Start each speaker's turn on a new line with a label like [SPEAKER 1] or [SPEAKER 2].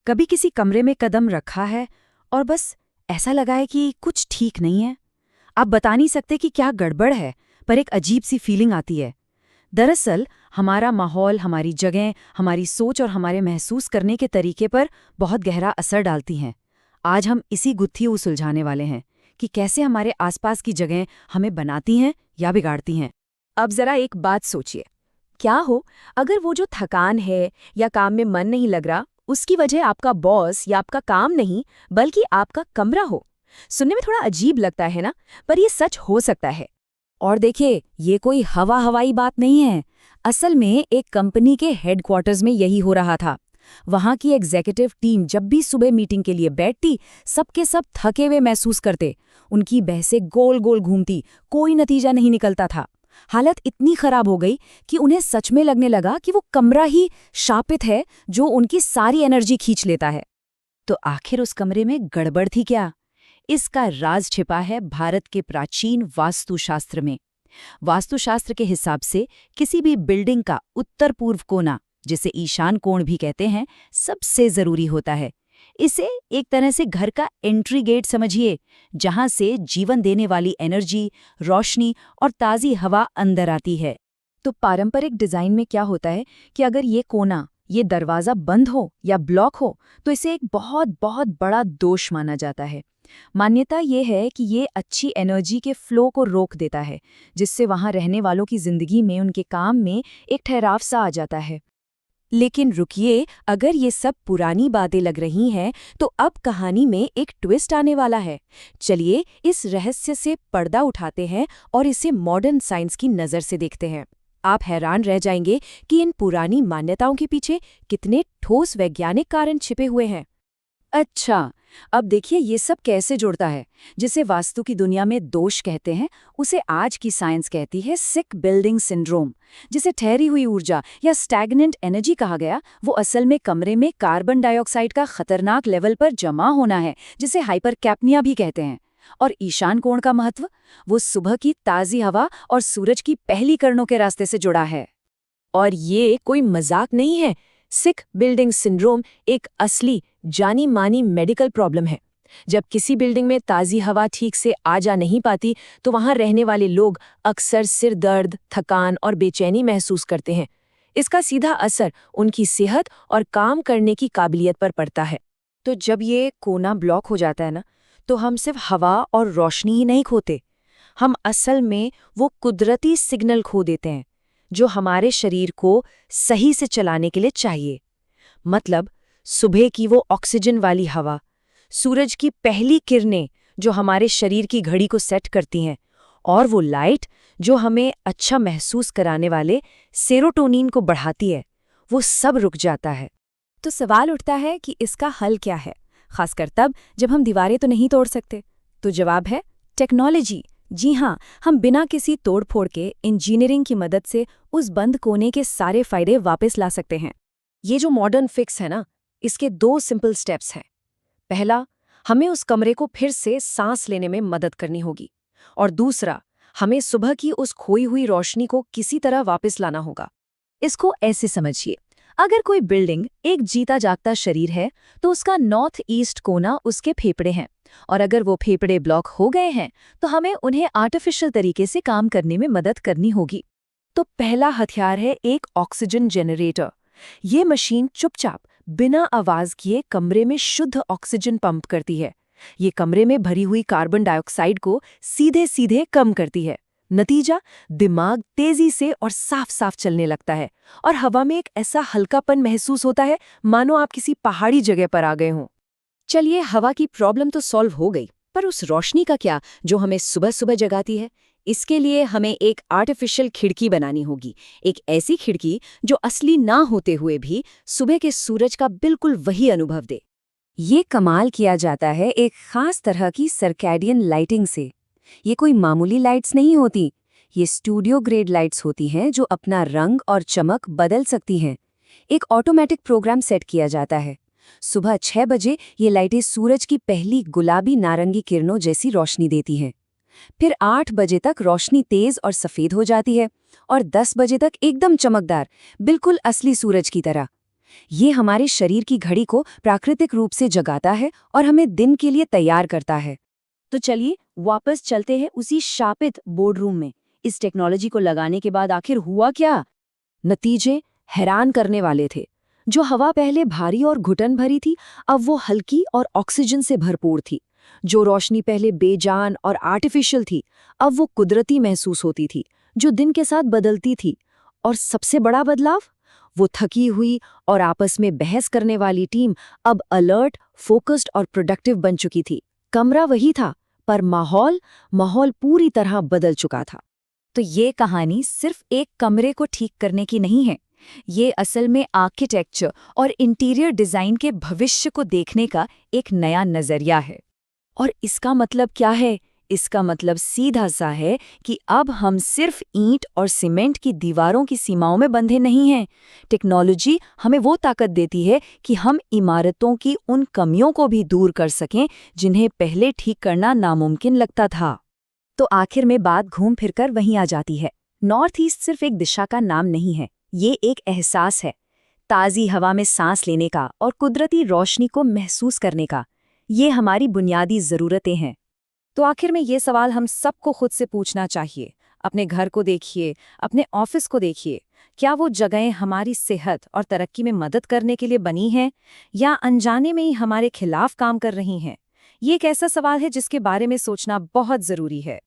[SPEAKER 1] कभी किसी कमरे में कदम रखा है और बस ऐसा लगा है कि कुछ ठीक नहीं है। आप बता नहीं सकते कि क्या गड़बड़ है, पर एक अजीब सी फीलिंग आती है। दरअसल हमारा माहौल, हमारी जगह, हमारी सोच और हमारे महसूस करने के तरीके पर बहुत गहरा असर डालती हैं। आज हम इसी गुत्थी को सुलझाने वाले हैं कि कैसे हमारे आसपास की जगह हमें बनाती हैं या बिगाड़ती हैं।
[SPEAKER 2] अब जरा एक बात सोचिए, क्या हो अगर वो जो थकान है या काम में मन नहीं लग रहा, उसकी वजह आपका बॉस या आपका काम नहीं बल्कि आपका कमरा हो। सुनने में थोड़ा अजीब लगता है ना, पर ये सच हो सकता है।
[SPEAKER 1] और देखिए, ये कोई हवाई बात नहीं है। असल में एक कंपनी के हेडक्वार्टर्स में यही हो रहा था। वहां की एग्जीक्यूटिव टीम जब भी सुबह मीटिंग के लिए बैठती, सबके सब थके हुए महसूस करते। उनकी बहसें गोल गोल घूमती, कोई नतीजा नहीं निकलता था। हालत इतनी खराब हो गई कि उन्हें सच में लगने लगा कि वो कमरा ही शापित है जो उनकी सारी एनर्जी खींच लेता है। तो आखिर उस कमरे में गड़बड़ थी क्या? इसका राज छिपा है भारत के प्राचीन वास्तुशास्त्र में। वास्तुशास्त्र के हिसाब से किसी भी बिल्डिंग का उत्तर पूर्व कोना, जिसे ईशान कोण भी कहते हैं, सबसे जरूरी होता है। इसे एक तरह से घर का एंट्री गेट समझिए, जहां से जीवन देने वाली एनर्जी, रोशनी और ताज़ी हवा अंदर आती है।
[SPEAKER 2] तो पारंपरिक डिजाइन में क्या होता है कि अगर ये कोना, ये दरवाजा बंद हो या ब्लॉक हो तो इसे एक बहुत बहुत बड़ा दोष माना जाता है। मान्यता ये है कि ये अच्छी एनर्जी के फ्लो को रोक देता है, जिससे वहां रहने वालों की जिंदगी में, उनके काम में एक ठहराव सा आ जाता है। लेकिन रुकिए, अगर ये सब पुरानी बातें लग रही हैं तो अब कहानी में एक ट्विस्ट आने वाला है। चलिए इस रहस्य से पर्दा उठाते हैं और इसे मॉडर्न साइंस की नज़र से देखते हैं। आप हैरान रह जाएंगे कि इन पुरानी मान्यताओं के पीछे कितने ठोस वैज्ञानिक कारण छिपे हुए हैं।
[SPEAKER 1] अच्छा, अब देखिए ये सब कैसे जुड़ता है। जिसे वास्तु की दुनिया में दोष कहते हैं, उसे आज की साइंस कहती है सिक बिल्डिंग सिंड्रोम। जिसे ठहरी हुई ऊर्जा या स्टैग्नेंट एनर्जी कहा गया, वो असल में कमरे में कार्बन डाइऑक्साइड का खतरनाक लेवल पर जमा होना है, जिसे हाइपरकैप्निया भी कहते हैं। और ईशान कोण का महत्व, वो सुबह की ताज़ी हवा और सूरज की पहली किरणों के रास्ते से जुड़ा है।
[SPEAKER 2] और ये कोई मजाक नहीं है। सिक बिल्डिंग सिंड्रोम एक असली जानी मानी मेडिकल प्रॉब्लम है। जब किसी बिल्डिंग में ताज़ी हवा ठीक से आ जा नहीं पाती तो वहां रहने वाले लोग अक्सर सिर दर्द, थकान और बेचैनी महसूस करते हैं। इसका सीधा असर उनकी सेहत और काम करने की काबिलियत पर पड़ता है।
[SPEAKER 1] तो जब ये कोना ब्लॉक हो जाता है ना, तो हम सिर्फ हवा और रोशनी ही नहीं खोते, हम असल में वो कुदरती सिग्नल खो देते हैं जो हमारे शरीर को सही से चलाने के लिए चाहिए। मतलब सुबह की वो ऑक्सीजन वाली हवा, सूरज की पहली किरणें जो हमारे शरीर की घड़ी को सेट करती हैं, और वो लाइट जो हमें अच्छा महसूस कराने वाले सेरोटोनिन को बढ़ाती है, वो सब रुक जाता है।
[SPEAKER 2] तो सवाल उठता है कि इसका हल क्या है, खासकर तब जब हम दीवारें तो नहीं तोड़ सकते। तो जवाब है टेक्नोलॉजी। जी हाँ, हम बिना किसी तोड़फोड़ के इंजीनियरिंग की मदद से उस बंद कोने के सारे फायदे वापस ला सकते हैं। ये जो मॉडर्न फिक्स है ना, इसके 2 सिंपल स्टेप्स हैं। पहला, हमें उस कमरे को फिर से सांस लेने में मदद करनी होगी, और दूसरा, हमें सुबह की उस खोई हुई रोशनी को किसी तरह वापस लाना होगा। इसको ऐसे समझिए, अगर कोई बिल्डिंग एक जीता जागता शरीर है तो उसका नॉर्थ ईस्ट कोना उसके फेफड़े हैं, और अगर वो फेफड़े ब्लॉक हो गए हैं तो हमें उन्हें आर्टिफिशियल तरीके से काम करने में मदद करनी होगी। तो पहला हथियार है एक ऑक्सीजन जनरेटर। ये मशीन चुपचाप बिना आवाज किए कमरे में शुद्ध ऑक्सीजन पंप करती है। ये कमरे में भरी हुई कार्बन डाइऑक्साइड को सीधे सीधे कम करती है। नतीजा, दिमाग तेजी से और साफ साफ चलने लगता है, और हवा में एक ऐसा हल्कापन महसूस होता है मानो आप किसी पहाड़ी जगह पर आ गए हों। चलिए, हवा की प्रॉब्लम तो सॉल्व हो गई, पर उस रोशनी का क्या जो हमें सुबह सुबह जगाती है? इसके लिए हमें एक आर्टिफिशियल खिड़की बनानी होगी। एक ऐसी खिड़की जो असली ना होते हुए भी सुबह के सूरज का बिल्कुल वही अनुभव दे। ये कमाल किया जाता है एक खास तरह की सर्कैडियन लाइटिंग से। ये कोई मामूली लाइट्स नहीं होती, ये स्टूडियो ग्रेड लाइट्स होती हैं जो अपना रंग और चमक बदल सकती हैं। एक ऑटोमेटिक प्रोग्राम सेट किया जाता है। सुबह 6 बजे ये लाइटें सूरज की पहली गुलाबी नारंगी किरणों जैसी रोशनी देती हैं। फिर 8 बजे तक रोशनी तेज और सफ़ेद हो जाती है, और 10 बजे तक एकदम चमकदार, बिल्कुल असली सूरज की तरह।
[SPEAKER 1] ये हमारे शरीर की घड़ी को प्राकृतिक रूप से जगाता है और हमें दिन के लिए तैयार करता है।
[SPEAKER 2] तो चलिए वापस चलते हैं उसी शापित बोर्डरूम में। इस टेक्नोलॉजी को लगाने के बाद आखिर हुआ क्या?
[SPEAKER 1] नतीजे हैरान करने वाले थे। जो हवा पहले भारी और घुटन भरी थी, अब वो हल्की और ऑक्सीजन से भरपूर थी। जो रोशनी पहले बेजान और आर्टिफिशियल थी, अब वो कुदरती महसूस होती थी, जो दिन के साथ बदलती थी। और सबसे बड़ा बदलाव, वो थकी हुई और आपस में बहस करने वाली टीम अब अलर्ट, फोकस्ड और प्रोडक्टिव बन चुकी थी। कमरा वही था, पर माहौल पूरी तरह बदल चुका था।
[SPEAKER 2] तो ये कहानी सिर्फ एक कमरे को ठीक करने की नहीं है। ये असल में आर्किटेक्चर और इंटीरियर डिजाइन के भविष्य को देखने का एक नया नजरिया है।
[SPEAKER 1] और इसका मतलब क्या है? इसका मतलब सीधा सा है कि अब हम सिर्फ ईंट और सीमेंट की दीवारों की सीमाओं में बंधे नहीं हैं। टेक्नोलॉजी हमें वो ताकत देती है कि हम इमारतों की उन कमियों को भी दूर कर सकें जिन्हें पहले ठीक करना नामुमकिन लगता था।
[SPEAKER 2] तो आखिर में बात घूम फिरकर वहीं आ जाती है। नॉर्थ ईस्ट सिर्फ एक दिशा का नाम नहीं है, ये एक एहसास है। ताज़ी हवा में सांस लेने का और कुदरती रोशनी को महसूस करने का। ये हमारी बुनियादी ज़रूरतें हैं। तो आखिर में ये सवाल हम सबको खुद से पूछना चाहिए। अपने घर को देखिए, अपने ऑफिस को देखिए। क्या वो जगहें हमारी सेहत और तरक्की में मदद करने के लिए बनी हैं, या अनजाने में ही हमारे खिलाफ काम कर रही हैं? ये एक ऐसा सवाल है जिसके बारे में सोचना बहुत ज़रूरी है।